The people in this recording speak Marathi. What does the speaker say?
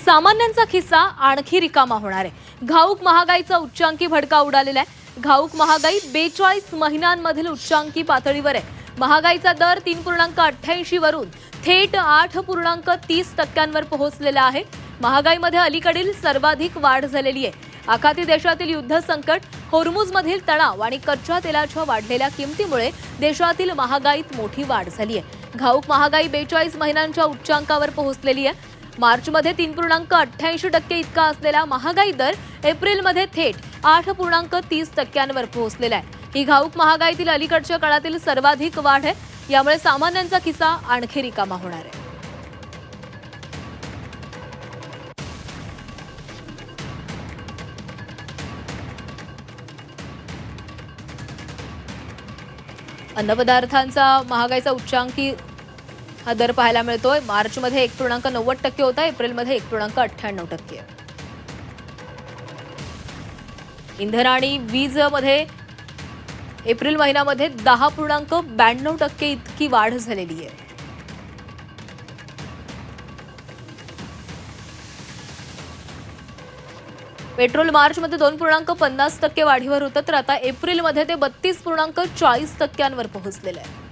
सामान्यांचा खिस्सा आणखी रिकामा होणार आहे। घाऊक महागाईचा उच्चांकी भडका उडालेला आहे। घाऊक महागाई 42 महिन्यांमधील उच्चांकी पातळीवर आहे। महागाईचा दर 3.88 वरून थेट 8.30% पोहोचलेला आहे। महागाईमध्ये अलीकडील सर्वाधिक वाढ झालेली आहे। आखाती देशातील युद्ध संकट, होर्मुझमधील तणाव आणि कच्च्या तेलाच्या वाढलेल्या किमतीमुळे देशातील महागाईत मोठी वाढ झाली आहे। घाऊक महागाई 42 महिन्यांच्या उच्चांकावर पोहोचलेली आहे। मार्चमध्ये 3.88% इतका असलेला महागाई दर एप्रिलमध्ये थेट 8.30%वर पोहोचलेला आहे। ही घाऊक महागाईतील अलीकडच्या काळातील सर्वाधिक वाढ आहे। यामुळे सामान्यांचा खिसा आणखी रिकामा होणार आहे। अन्नपदार्थांचा महागाईचा उच्चांकी हा दर पाहायला मिळतोय। मार्चमध्ये 1.90% होता, एप्रिलमध्ये 1.98%। इंधन आणि वीजमध्ये एप्रिल महिन्यामध्ये 10.92% इतकी वाढ झालेली आहे। पेट्रोल मार्चमध्ये 2.50% वाढीवर होतं, तर आता एप्रिलमध्ये ते 32.40%वर पोहोचलेलं आहे।